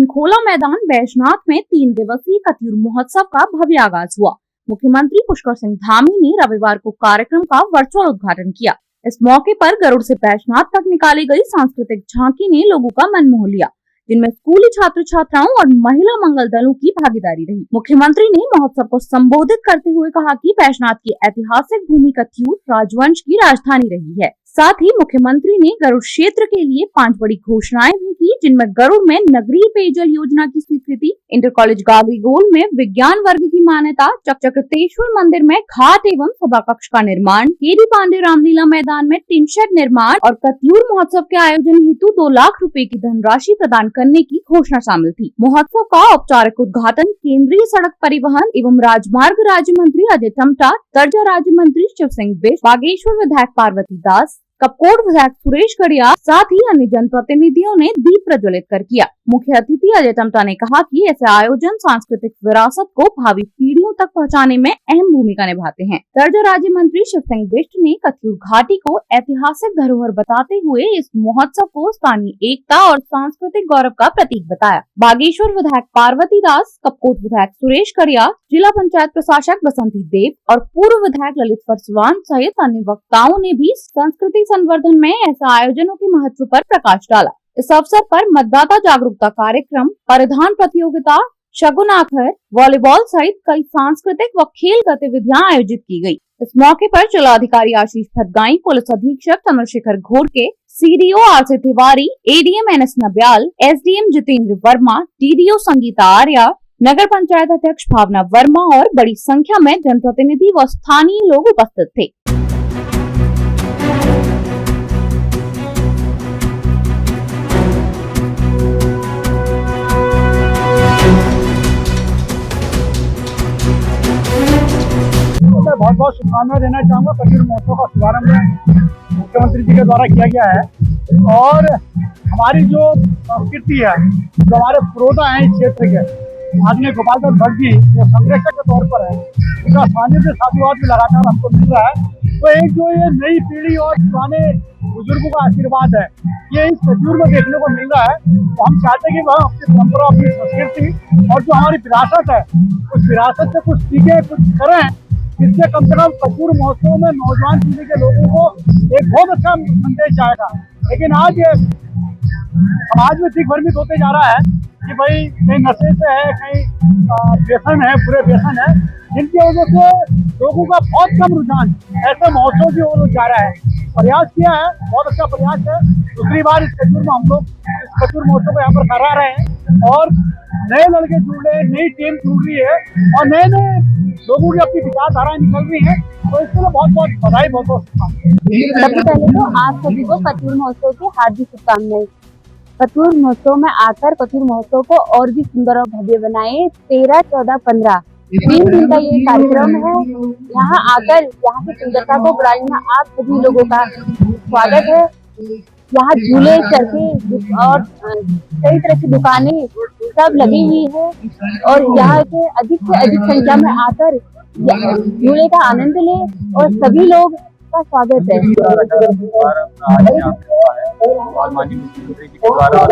खोला मैदान बैजनाथ में 3 दिवसीय कत्यूर महोत्सव का भव्य आगाज हुआ। मुख्यमंत्री पुष्कर सिंह धामी ने रविवार को कार्यक्रम का वर्चुअल उद्घाटन किया। इस मौके पर गरुड़ से बैजनाथ तक निकाली गई सांस्कृतिक झांकी ने लोगों का मन मोह लिया, जिनमें स्कूली छात्र छात्राओं और महिला मंगल दलों की भागीदारी रही। मुख्यमंत्री ने महोत्सव को संबोधित करते हुए कहा कि बैजनाथ की ऐतिहासिक भूमि कत्यूर राजवंश की राजधानी रही है। साथ ही मुख्यमंत्री ने गरुड़ क्षेत्र के लिए 5 बड़ी घोषणाएं भी की, जिनमें गरुड़ में नगरीय पेयजल योजना की स्वीकृति, इंटर कॉलेज गागरीगोल में विज्ञान वर्ग की मान्यता, चक्रतेश्वर मंदिर में घाट एवं सभा कक्ष का निर्माण, केडी पांडे रामलीला मैदान में टिन शेड निर्माण और कत्यूर महोत्सव के आयोजन हेतु 2 लाख रुपए की धनराशि प्रदान करने की घोषणा शामिल थी। महोत्सव का औपचारिक उद्घाटन केंद्रीय सड़क परिवहन एवं राजमार्ग राज्य मंत्री अजय टमटा, दर्जा राज्य मंत्री शिव सिंह बिष्ट, बागेश्वर विधायक पार्वती दास, कपकोट विधायक सुरेश गड़िया, साथ ही अन्य जनप्रतिनिधियों ने दीप प्रज्वलित कर किया। मुख्य अतिथि अजय टमटा ने कहा कि ऐसे आयोजन सांस्कृतिक विरासत को भावी पीढ़ियों तक पहुंचाने में अहम भूमिका निभाते हैं। दर्जा राज्य मंत्री शिव सिंह बिष्ट ने कत्यूर घाटी को ऐतिहासिक धरोहर बताते हुए इस महोत्सव को स्थानीय एकता और सांस्कृतिक गौरव का प्रतीक बताया। बागेश्वर विधायक पार्वती दास, कपकोट विधायक सुरेश गड़िया, जिला पंचायत प्रशासक बसंती देव और पूर्व विधायक ललित परसवान सहित अन्य वक्ताओं ने भी संस्कृति संवर्धन में ऐसे आयोजनों के महत्व पर प्रकाश डाला। इस अवसर पर मतदाता जागरूकता कार्यक्रम, परिधान प्रतियोगिता, शगुन आखर, वॉलीबॉल सहित कई सांस्कृतिक व खेल गतिविधियां आयोजित की गई। इस मौके पर जिलाधिकारी आशीष भटगाई, पुलिस अधीक्षक Chandrashekhar Ghodke, CDO RC Tiwari, ADM NS Nabiyal, SDM Jitendra Verma, DDO Sangeeta Arya, नगर पंचायत अध्यक्ष भावना वर्मा और बड़ी संख्या में जनप्रतिनिधि व स्थानीय लोग उपस्थित थे। मैं बहुत बहुत शुभकामनाएं देना चाहूँगा। कत्यूर महोत्सव का शुभारंभ मुख्यमंत्री जी के द्वारा किया गया है और हमारी जो संस्कृति है, जो हमारे पुरोधा है इस क्षेत्र के, आदरणीय गोपाल दास भट्ट जी जो संरक्षक के तौर पर है, उनका सानिध्य साधुवाद भी लगातार हमको मिल रहा है। तो एक जो ये नई पीढ़ी और पुराने बुजुर्गों का आशीर्वाद है, ये इस कत्यूर में देखने को मिल रहा है। तो हम चाहते हैं कि वह अपनी परंपरा, अपनी संस्कृति और जो हमारी विरासत है, उस विरासत से कुछ सीखे, कुछ करें, इससे कम से कम कत्यूर महोत्सव में नौजवान पीढ़ी के लोगों को एक बहुत अच्छा संदेश जाएगा। लेकिन आज ये समाज में दिग्भ्रमित होते जा रहा है कि भाई कहीं नशे से है, कहीं व्यसन है, बुरे व्यसन है, जिनकी वजह से लोगों का बहुत कम रुझान ऐसे महोत्सव की ओर जा रहा है। प्रयास किया है, बहुत अच्छा प्रयास है। दूसरी बार इस कत्यूर में हम लोग इस कत्यूर महोत्सव को यहाँ पर करा रहे हैं और नए लड़के जुड़ रहे हैं, नई टीम जुड़ रही है और नए नए लोगों की अपनी विचारधाराएं निकल रही हैं। तो इसके लिए बहुत बहुत बधाई, बहुत बहुत शुभकामनाएं। सबसे पहले तो आप सभी को कत्यूर महोत्सव की हार्दिक शुभकामनाएं। कत्यूर महोत्सव में आकर कत्यूर महोत्सव को और भी सुंदर और भव्य बनाए। 13, 14, 15 3 दिन का ये कार्यक्रम है। यहाँ आकर यहाँ की सुंदरता को बढ़ाने आप सभी लोगों का स्वागत है। यहाँ झूले, चरखे और कई तरह की दुकानें सब लगी हुई है और यहाँ के अधिक से अधिक संख्या में आकर झूले का आनंद ले और सभी लोग का स्वागत है। और माननीय मुख्यमंत्री जी के द्वारा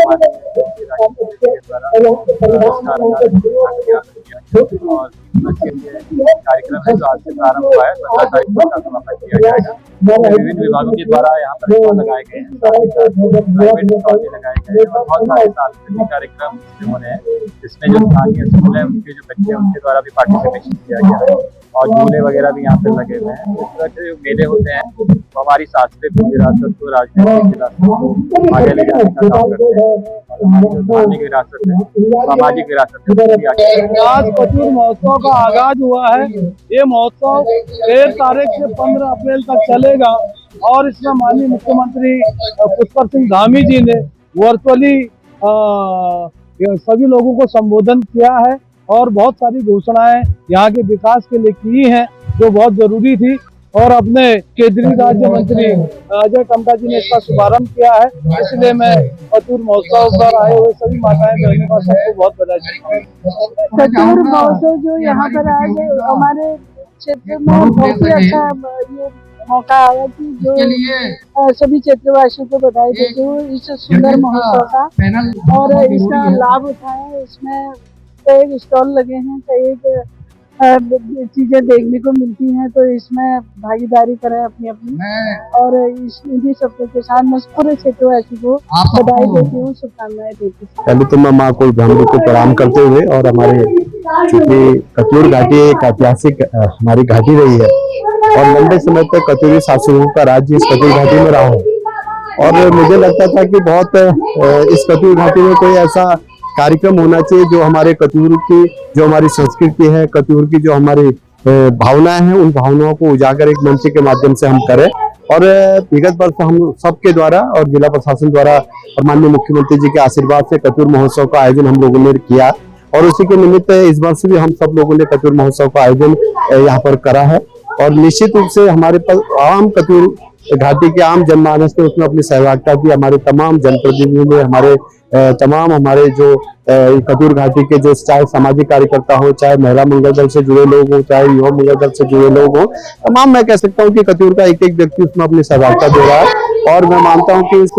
कार्यक्रम है जो आज से प्रारंभ हुआ है, 15 तारीख को इसका समापन किया जाएगा। विभिन्न विभागों के द्वारा यहाँ पर स्टॉल लगाए गए हैं, प्राइवेट स्टॉल भी लगाए गए हैं और बहुत सारे सांस्कृतिक कार्यक्रम हो रहे हैं, जिसमें जो स्थानीय स्कूल है, उनके जो बच्चे हैं, उनके द्वारा भी पार्टिसिपेशन किया गया है। और झूले वगैरह भी यहाँ पे लगे हुए हैं। इस तरह के जो मेले होते हैं वो हमारी सांस्कृतिक विरासत को, राजनीतिक विरासत को आगे ले जाने का काम करते हैं और हमारी जो धार्मिक विरासत है, सामाजिक विरासत है, उसकी आगे आज कत्यूर महोत्सव का आगाज हुआ है। ये महोत्सव 13 तारीख से 15 अप्रैल तक चलेगा और इसमें माननीय मुख्यमंत्री पुष्कर सिंह धामी जी ने वर्चुअली सभी लोगों को संबोधन किया है और बहुत सारी घोषणाएं यहाँ के विकास के लिए की हैं जो बहुत जरूरी थी। और अपने केंद्रीय राज्य मंत्री अजय टम्टा जी ने इसका शुभारंभ किया है। इसलिए मैं कत्यूर महोत्सव पर आए हुए सभी माताएं बहनों का सबको बहुत बधाई देता हूँ। कत्यूर महोत्सव जो यहाँ पर आज हमारे क्षेत्र में बहुत ही अच्छा ये मौका आया कि जो सभी क्षेत्रवासियों को बधाई देते हुए इस सुंदर महोत्सव का और इसका लाभ उठाए। इसमें कई स्टॉल लगे हैं, कई चीजें देखने को मिलती हैं, तो इसमें भागीदारी करें अपनी अपनी और इन्हीं सबके के साथ मैं पूरे क्षेत्रवासी को बधाई देती हूँ, शुभकामनाएं देती हूँ। पहले तो मैं माँ को ब्राह्मणी को प्रणाम करते हुए और हमारे चूंकि कत्यूर घाटी एक ऐतिहासिक हमारी घाटी रही है और लंबे समय तक कत्यूरी शासकों का राज्य इस कत्यूर घाटी में रहा और मुझे लगता था कि बहुत इस कत्यूर घाटी में कोई ऐसा कार्यक्रम होना चाहिए जो हमारे कत्यूर की जो हमारी संस्कृति है, कत्यूर की जो हमारी भावनाएं हैं, उन भावनाओं को उजागर एक मंच के माध्यम से हम करें। और विगत वर्ष हम सबके द्वारा और जिला प्रशासन द्वारा और माननीय मुख्यमंत्री जी के आशीर्वाद से कत्यूर महोत्सव का आयोजन हम लोगों ने किया और उसी के निमित्त इस वर्ष भी हम सब लोगों ने कत्यूर महोत्सव का आयोजन यहाँ पर करा है। और निश्चित रूप से हमारे पास आम कत्यूर घाटी के आम जनमानस ने उसमें अपनी सहभागिता दी। हमारे तमाम जनप्रतिनिधियों ने, हमारे तमाम हमारे जो कत्यूर घाटी के जो चाहे सामाजिक कार्यकर्ता हो, चाहे महिला मंगल दल से जुड़े लोग हो, चाहे युवा मंगल दल से जुड़े लोग हो, तमाम मैं कह सकता हूँ कि कत्यूर का एक एक व्यक्ति उसमें अपनी सहभागिता दे रहा है। और मैं मानता हूँ कि इस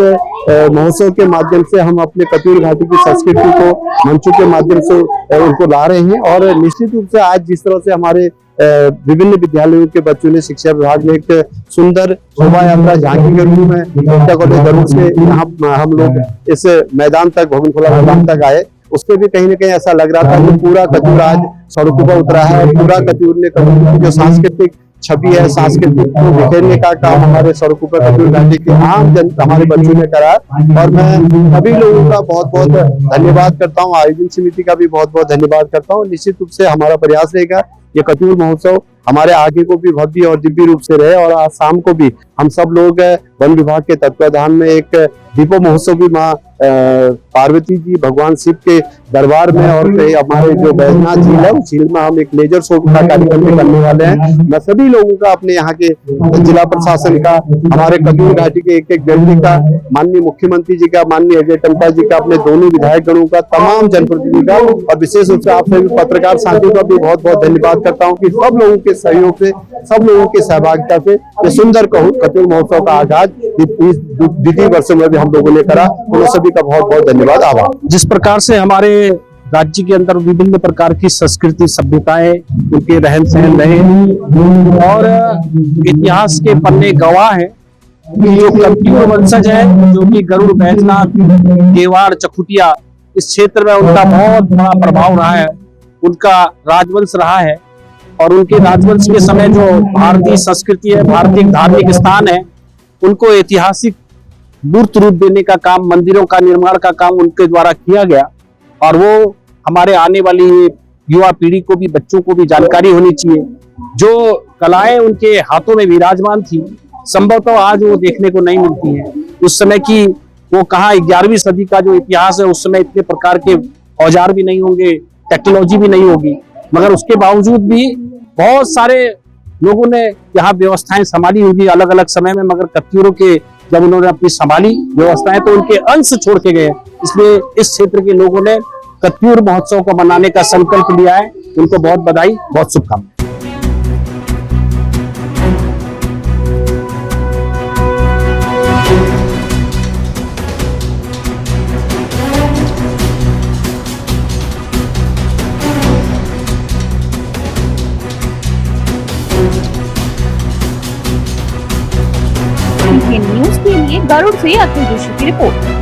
महोत्सव के माध्यम से हम अपने कत्यूर घाटी की संस्कृति को मंचों के माध्यम से उनको ला रहे हैं। और निश्चित रूप से आज जिस तरह से हमारे विभिन्न विद्यालयों के बच्चों ने शिक्षा विभाग ने एक सुंदर शोभा यात्रा झांकी के रूप में एकता कॉलेज गरुड़ से यहाँ हम लोग इस मैदान तक, भवन खुला मैदान तक आए, उससे भी कहीं ना कहीं ऐसा लग रहा था कि पूरा कत्यूर आज सड़कों पर उतरा है। पूरा कत्यूर ने कत्यूर की जो सांस्कृतिक छवि है, सांस्कृतिक को बिखेरने का काम हमारे सड़कों पर कत्यूर घाटी के आम जनता हमारे बच्चों ने करा। और मैं सभी लोगों का बहुत बहुत धन्यवाद करता हूँ, आयोजन समिति का भी बहुत बहुत धन्यवाद करता हूँ। निश्चित रूप से हमारा प्रयास रहेगा ये कत्यूर महोत्सव हमारे आगे को भी भव्य और दिव्य रूप से रहे। और आज शाम को भी हम सब लोग वन विभाग के तत्वाधान में एक दीपो महोत्सव भी माँ पार्वती जी भगवान शिव के दरबार में और हमारे जो बैजनाथ झील है उस झील में हम एक लेजर शो का कार्यक्रम भी करने वाले हैं। मैं सभी लोगों का, अपने यहाँ के जिला प्रशासन का, हमारे कत्यूर घाटी के एक एक व्यक्ति का, माननीय मुख्यमंत्री जी का, माननीय अजय टम्टा जी का, अपने दोनों विधायक गणों का, तमाम जनप्रतिनिधि का और विशेष रूप से आप सभी पत्रकार साथियों का भी बहुत बहुत धन्यवाद करता हूँ कि सब लोगों के सहयोग से, सब लोगों की सहभागिता से ये सुंदर कत्यूर महोत्सव का आगाज द्वितीय वर्ष में भी हम लोगों ने करा। उन सभी का बहुत बहुत धन्यवाद, आभार। जिस प्रकार से हमारे राज्य के अंदर विभिन्न प्रकार की संस्कृति, सभ्यताएं, उनके रहन सहन रहे और इतिहास के पन्ने गवाह हैं। जो कत्यूर वंशज है, जो कि गरुड़, बैजनाथ, गेवाड़, चकुटिया, इस क्षेत्र में उनका बहुत बड़ा प्रभाव रहा है, उनका राजवंश रहा है। और उनके राजवंश के समय जो भारतीय संस्कृति है, भारतीय धार्मिक स्थान है, उनको ऐतिहासिक मूर्त रूप देने का काम, मंदिरों का निर्माण का काम उनके द्वारा किया गया। और वो हमारे आने वाली युवा पीढ़ी को भी, बच्चों को भी जानकारी होनी चाहिए। जो कलाएं उनके हाथों में विराजमान थी, संभवतः आज वो देखने को नहीं मिलती है। उस समय की वो कहाँ 11वीं सदी का जो इतिहास है, उस समय इतने प्रकार के औजार भी नहीं होंगे, टेक्नोलॉजी भी नहीं होगी, मगर उसके बावजूद भी बहुत सारे लोगों ने यहाँ व्यवस्थाएं संभाली होगी अलग अलग समय में। मगर कत्यूरों के जब उन्होंने अपनी संभाली व्यवस्थाएं तो उनके अंश छोड़ के गए। इसलिए इस क्षेत्र के लोगों ने कत्यूर महोत्सव को मनाने का संकल्प लिया है। उनको बहुत बधाई, बहुत शुभकामनाएं। न्यूज के लिए गरुड़ से अतुल जोशी की रिपोर्ट।